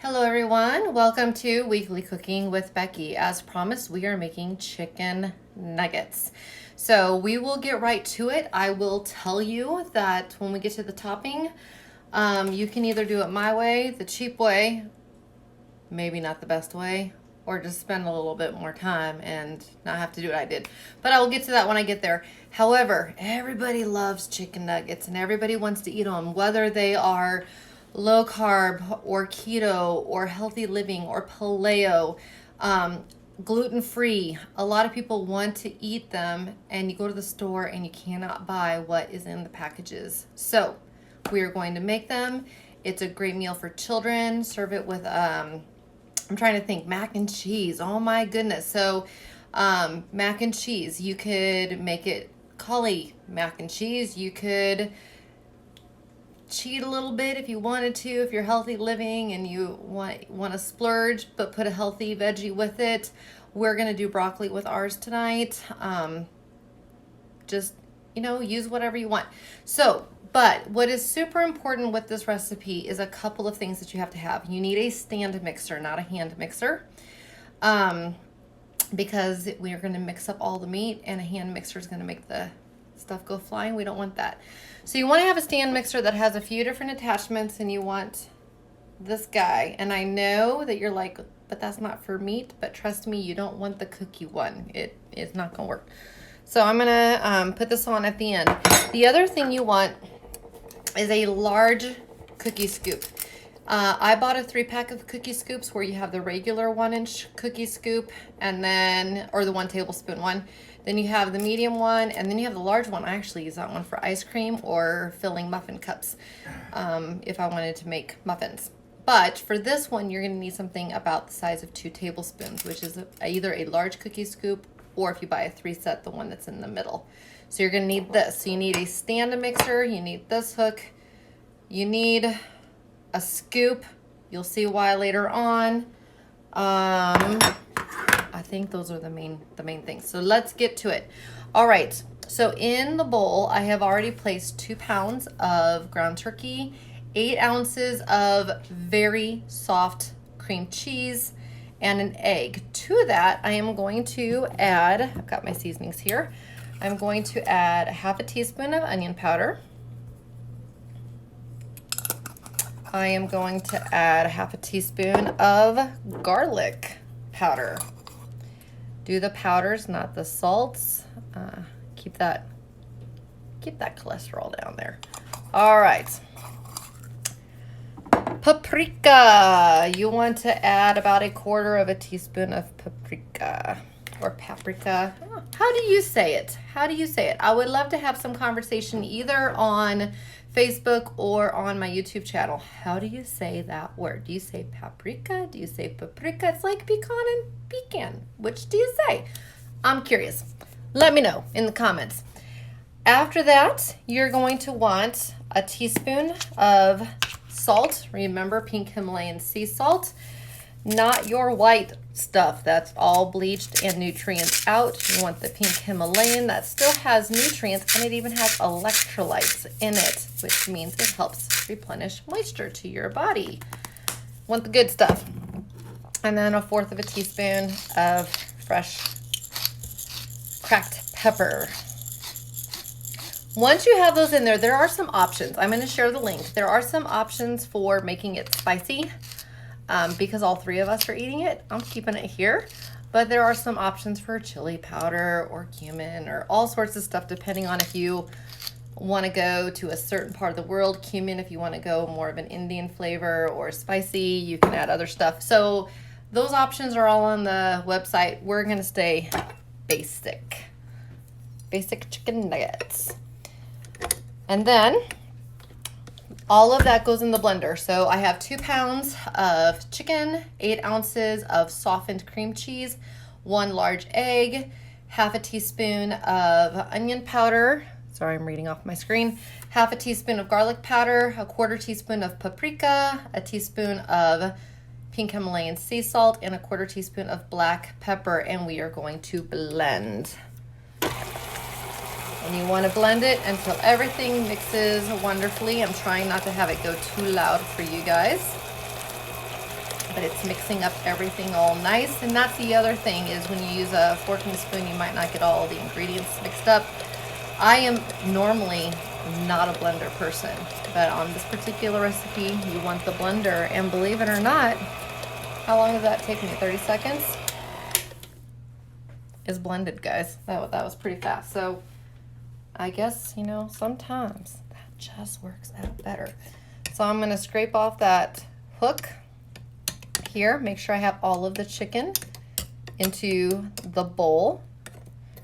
Hello everyone, welcome to Weekly Cooking with Becky. As promised, we are making chicken nuggets. So we will get right to it. I will tell you that when we get to the topping, you can either do it my way, the cheap way, maybe not the best way, or just spend a little bit more time and not have to do what I did. But I will get to that when I get there. However, everybody loves chicken nuggets and everybody wants to eat them, whether they are low carb or keto or healthy living or paleo, gluten-free. A lot of people want to eat them and you go to the store and you cannot buy what is in the packages. So we are going to make them. It's a great meal for children. Serve it with, I'm trying to think, mac and cheese. Oh my goodness. So mac and cheese, you could make it cauli mac and cheese. You could cheat a little bit if you wanted to, if you're healthy living and you want to splurge but put a healthy veggie with it. We're going to do broccoli with ours tonight. Just, use whatever you want. So, but what is super important with this recipe is a couple of things that you have to have. You need a stand mixer, not a hand mixer, because we are going to mix up all the meat and a hand mixer is going to make the stuff go flying. We don't want that. So you want to have a stand mixer that has a few different attachments, and you want this guy. And I know that you're like, but that's not for meat. But trust me, you don't want the cookie one. It's not going to work. So I'm going to put this on at the end. The other thing you want is a large cookie scoop. I bought a 3-pack of cookie scoops where you have the regular 1-inch cookie scoop and then, or the 1 tablespoon one. Then you have the medium one, and then you have the large one. I actually use that one for ice cream or filling muffin cups if I wanted to make muffins. But for this one, you're going to need something about the size of 2 tablespoons, which is either a large cookie scoop or if you buy a 3-set, the one that's in the middle. So you're going to need this. So you need a stand mixer. You need this hook. You need a scoop. You'll see why later on. I think those are the main things. So let's get to it. All right. So in the bowl, I have already placed 2 pounds of ground turkey, 8 ounces of very soft cream cheese, and an egg. To that, I am going to add, I've got my seasonings here. I'm going to add a half a teaspoon of onion powder. I am going to add a half a teaspoon of garlic powder. Do the powders, not the salts. Keep that cholesterol down there. All right. Paprika. You want to add about 1/4 teaspoon of paprika or paprika. How do you say it? How do you say it? I would love to have some conversation either on Facebook or on my YouTube channel. How do you say that word? Do you say paprika? Do you say paprika? It's like pecan and pecan. Which do you say? I'm curious. Let me know in the comments. After that, you're going to want a teaspoon of salt. Remember, pink Himalayan sea salt. Not your white stuff that's all bleached and nutrients out. You want the pink Himalayan that still has nutrients, and it even has electrolytes in it, which means it helps replenish moisture to your body. Want the good stuff. And then 1/4 teaspoon of fresh cracked pepper. Once you have those in there, there are some options. I'm going to share the link. There are some options for making it spicy. Because all 3 of us are eating it, I'm keeping it here. But there are some options for chili powder or cumin or all sorts of stuff, depending on if you want to go to a certain part of the world. Cumin, if you want to go more of an Indian flavor, or spicy, you can add other stuff. So those options are all on the website. We're going to stay basic chicken nuggets. And then all of that goes in the blender. So I have 2 pounds of chicken, 8 ounces of softened cream cheese, 1 large egg, half a teaspoon of onion powder. Sorry, I'm reading off my screen. Half a teaspoon of garlic powder, 1/4 teaspoon of paprika, a teaspoon of pink Himalayan sea salt, and 1/4 teaspoon of black pepper. And we are going to blend. And you want to blend it until everything mixes wonderfully. I'm trying not to have it go too loud for you guys. but it's mixing up everything all nice. And that's the other thing, is when you use a fork and a spoon, you might not get all the ingredients mixed up. I am normally not a blender person, but on this particular recipe, you want the blender. And believe it or not, how long does that take me? 30 seconds? Is blended, guys. That was pretty fast. So I guess, you know, sometimes that just works out better. So I'm gonna scrape off that hook here. Make sure I have all of the chicken into the bowl,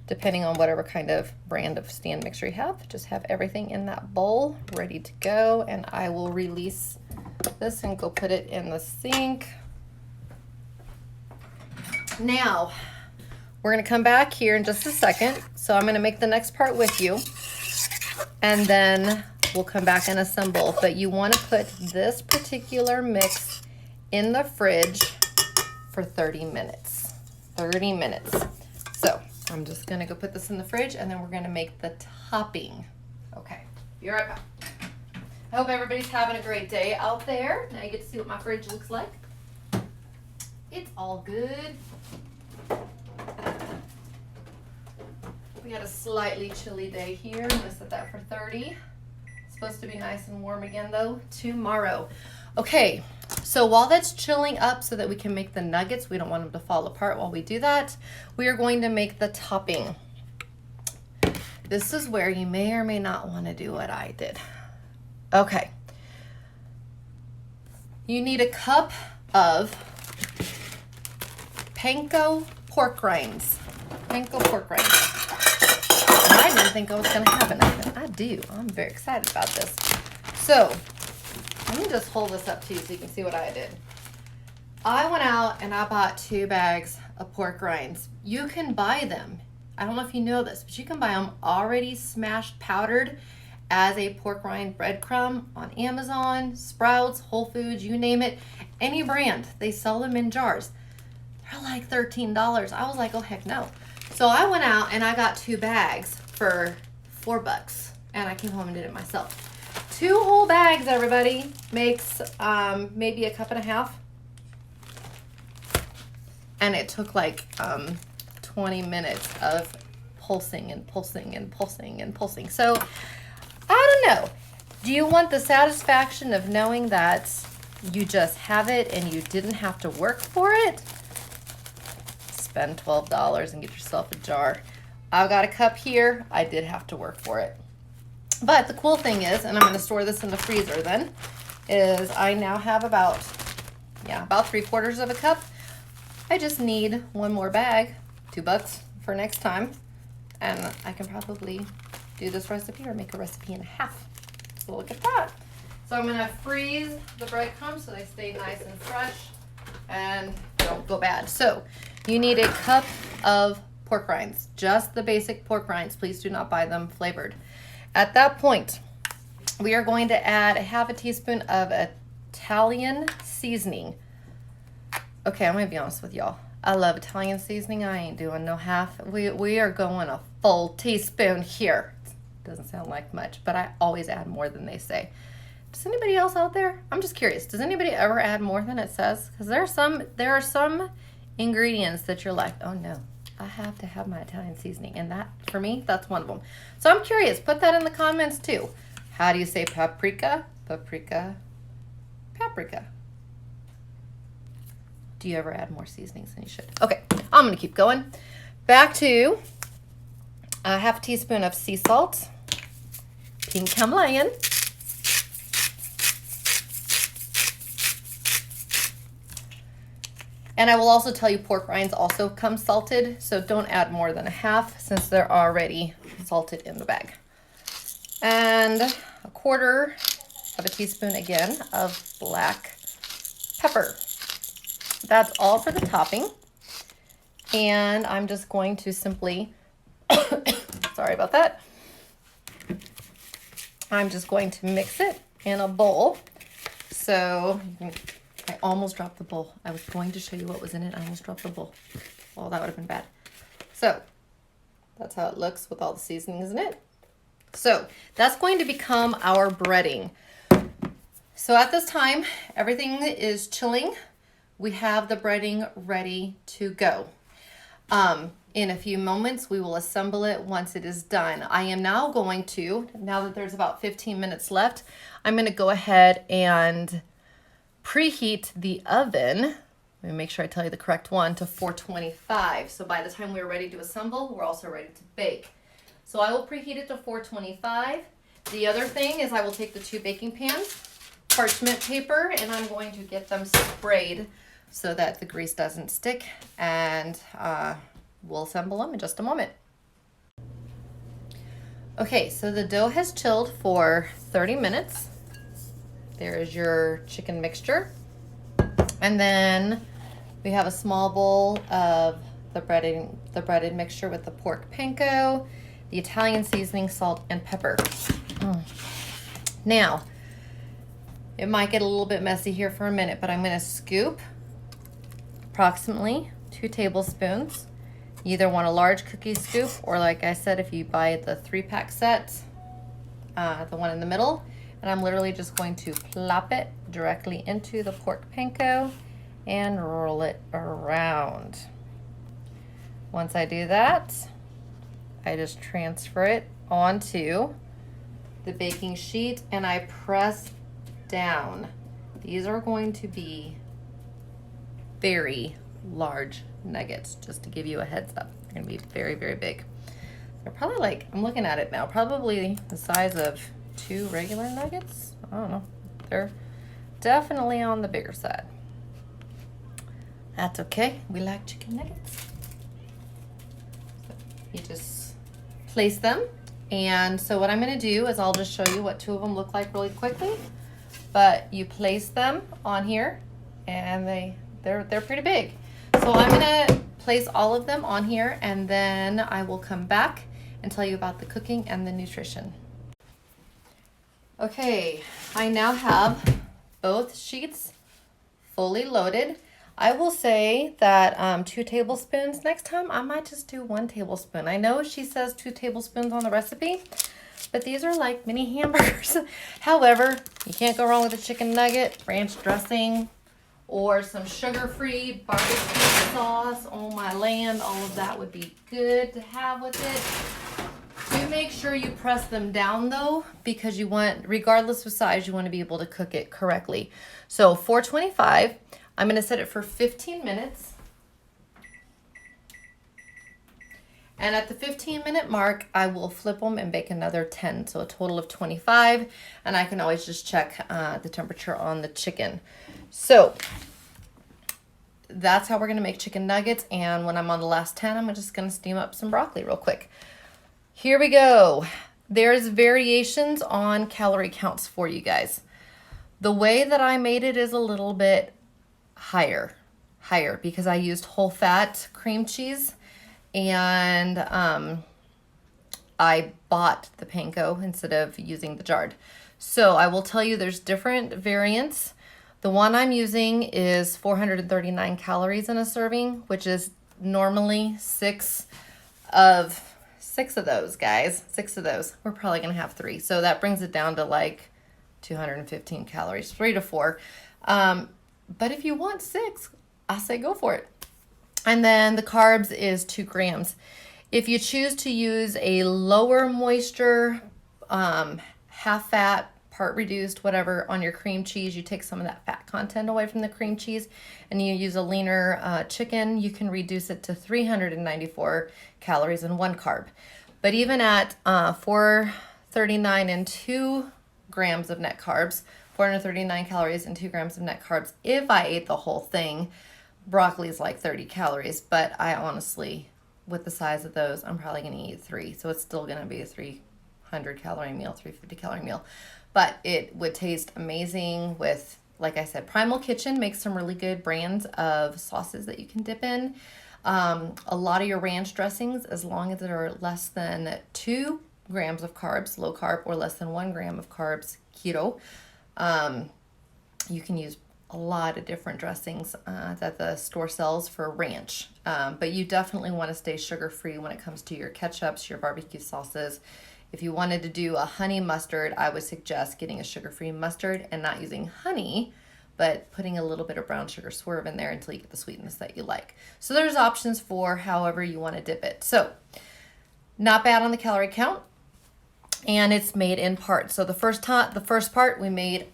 depending on whatever kind of brand of stand mixer you have. Just have everything in that bowl ready to go, and I will release this and go put it in the sink. Now, we're gonna come back here in just a second. So I'm gonna make the next part with you, and then we'll come back and assemble. But you wanna put this particular mix in the fridge for 30 minutes. 30 minutes. So I'm just gonna go put this in the fridge, and then we're gonna make the topping. Okay, be right back. I hope everybody's having a great day out there. Now you get to see what my fridge looks like. It's all good. We had a slightly chilly day here. I'm gonna set that for 30. It's supposed to be nice and warm again though tomorrow. Okay, so while that's chilling up so that we can make the nuggets, we don't want them to fall apart while we do that, we are going to make the topping. This is where you may or may not want to do what I did. Okay. You need a cup of panko pork rinds. Panko pork rinds. I didn't think I was going to have enough. I do. I'm very excited about this. So, let me just hold this up to you so you can see what I did. I went out and I bought 2 bags of pork rinds. You can buy them. I don't know if you know this, but you can buy them already smashed, powdered as a pork rind breadcrumb on Amazon, Sprouts, Whole Foods, you name it. Any brand. They sell them in jars. They're like $13. I was like, oh heck no. So I went out and I got 2 bags for $4, and I came home and did it myself. 2 whole bags, everybody, makes maybe a cup and a half. And it took like 20 minutes of pulsing and pulsing and pulsing and pulsing. So I don't know. Do you want the satisfaction of knowing that you just have it and you didn't have to work for it? Spend $12 and get yourself a jar. I've got a cup here. I did have to work for it. But the cool thing is, and I'm going to store this in the freezer then, is I now have about 3/4 of a cup. I just need 1 more bag, $2 for next time, and I can probably do this recipe or make a recipe in half. So look at that. So I'm going to freeze the breadcrumbs so they stay nice and fresh and don't go bad. So you need a cup of pork rinds, just the basic pork rinds. Please do not buy them flavored. At that point, we are going to add 1/2 teaspoon of Italian seasoning. Okay, I'm gonna be honest with y'all. I love Italian seasoning. I ain't doing no half. We are going a full teaspoon here. Doesn't sound like much, but I always add more than they say. Does anybody else out there? I'm just curious. Does anybody ever add more than it says? Because there are some ingredients that you're like, oh no, I have to have my Italian seasoning. And that, for me, that's one of them. So I'm curious. Put that in the comments too. How do you say paprika? Paprika. Paprika. Do you ever add more seasonings than you should? Okay, I'm going to keep going. Back to 1/2 teaspoon of sea salt. Pink Himalayan. And I will also tell you pork rinds also come salted, so don't add more than 1/2 since they're already salted in the bag. And 1/4 of a teaspoon again of black pepper. That's all for the topping. And I'm just going to simply, sorry about that. I'm just going to mix it in a bowl. So I almost dropped the bowl. I was going to show you what was in it. I almost dropped the bowl. Oh, that would have been bad. So that's how it looks with all the seasonings in it. So that's going to become our breading. So at this time, everything is chilling. we have the breading ready to go. In a few moments, we will assemble it once it is done. I am now going to, now that there's about 15 minutes left, I'm going to go ahead and preheat the oven. Let me make sure I tell you the correct one, to 425. So by the time we're ready to assemble, we're also ready to bake. So I will preheat it to 425. The other thing is I will take the 2 baking pans, parchment paper, and I'm going to get them sprayed so that the grease doesn't stick, and we'll assemble them in just a moment. Okay, so the dough has chilled for 30 minutes. There is your chicken mixture. And then we have a small bowl of the breaded mixture with the pork panko, the Italian seasoning, salt, and pepper. Now, it might get a little bit messy here for a minute, but I'm going to scoop approximately 2 tablespoons. You either want a large cookie scoop, or like I said, if you buy the 3-pack set, the one in the middle. And I'm literally just going to plop it directly into the pork panko and roll it around. Once I do that, I just transfer it onto the baking sheet and I press down. These are going to be very large nuggets, just to give you a heads up. They're gonna be very, very big. They're probably like, I'm looking at it now, probably the size of 2 regular nuggets. I don't know. They're definitely on the bigger side. That's okay. We like chicken nuggets. So you just place them. And so what I'm gonna do is I'll just show you what 2 of them look like really quickly. But you place them on here and they're pretty big. So I'm gonna place all of them on here and then I will come back and tell you about the cooking and the nutrition. Okay, I now have both sheets fully loaded. I will say that 2 tablespoons. Next time I might just do 1 tablespoon. I know she says 2 tablespoons on the recipe, but these are like mini hamburgers. However, you can't go wrong with a chicken nugget, ranch dressing, or some sugar-free barbecue sauce. Oh my land, all of that would be good to have with it. Do make sure you press them down though, because you want, regardless of size, you want to be able to cook it correctly. So 425, I'm going to set it for 15 minutes. And at the 15-minute mark, I will flip them and bake another 10, so a total of 25. And I can always just check the temperature on the chicken. So that's how we're gonna make chicken nuggets. And when I'm on the last 10, I'm just gonna steam up some broccoli real quick. Here we go. There's variations on calorie counts for you guys. The way that I made it is a little bit higher because I used whole fat cream cheese. And I bought the panko instead of using the jarred. So I will tell you there's different variants. The one I'm using is 439 calories in a serving, which is normally 6 of those, guys. 6 of those. We're probably gonna have 3. So that brings it down to like 215 calories, 3 to 4. But if you want 6, I say go for it. And then the carbs is 2 grams. If you choose to use a lower moisture, half fat, part reduced, whatever, on your cream cheese, you take some of that fat content away from the cream cheese and you use a leaner chicken, you can reduce it to 394 calories and 1 carb. But even at 439 and 2 grams of net carbs, 439 calories and 2 grams of net carbs, if I ate the whole thing, broccoli is like 30 calories, but I honestly, with the size of those, I'm probably going to eat 3. So it's still going to be a 300 calorie meal, 350 calorie meal. But it would taste amazing with, like I said, Primal Kitchen makes some really good brands of sauces that you can dip in. A lot of your ranch dressings, as long as they're less than 2 grams of carbs, low carb, or less than 1 gram of carbs, keto, you can use a lot of different dressings that the store sells for ranch. But you definitely want to stay sugar-free when it comes to your ketchups, your barbecue sauces. If you wanted to do a honey mustard, I would suggest getting a sugar-free mustard and not using honey, but putting a little bit of brown sugar swerve in there until you get the sweetness that you like. So there's options for however you want to dip it. So not bad on the calorie count, and it's made in parts. So the first part we made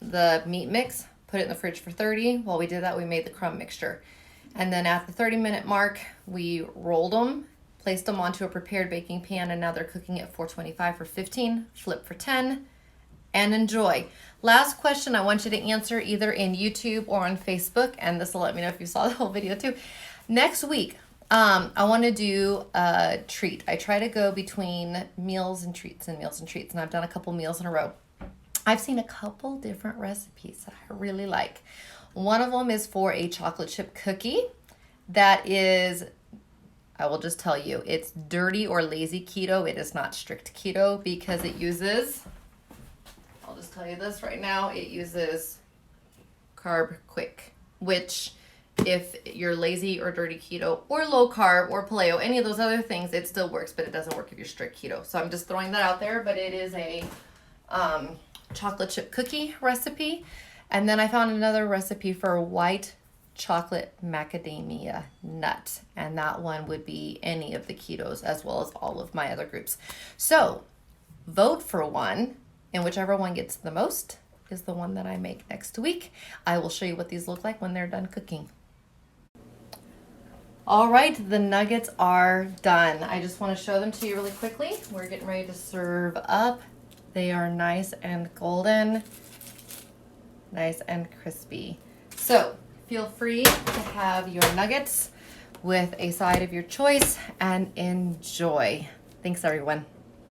the meat mix, put it in the fridge for 30. While we did that, we made the crumb mixture. And then at the 30-minute mark, we rolled them, placed them onto a prepared baking pan, and now they're cooking at 425 for 15, flip for 10, and enjoy. Last question I want you to answer either in YouTube or on Facebook, and this will let me know if you saw the whole video too. Next week, I want to do a treat. I try to go between meals and treats and meals and treats, and I've done a couple meals in a row. I've seen a couple different recipes that I really like. One of them is for a chocolate chip cookie that is, I will just tell you, it's dirty or lazy keto. It is not strict keto because it uses, I'll just tell you this right now, it uses Carb Quick, which if you're lazy or dirty keto or low carb or paleo, any of those other things, it still works, but it doesn't work if you're strict keto. So I'm just throwing that out there, but it is a chocolate chip cookie recipe. And then I found another recipe for white chocolate macadamia nut, and that one would be any of the ketos as well as all of my other groups. So vote for one, and whichever one gets the most is the one that I make next week. I will show you what these look like when they're done cooking. All right, the nuggets are done. I just want to show them to you really quickly. We're getting ready to serve up. They are nice and golden, nice and crispy. So feel free to have your nuggets with a side of your choice and enjoy. Thanks, everyone.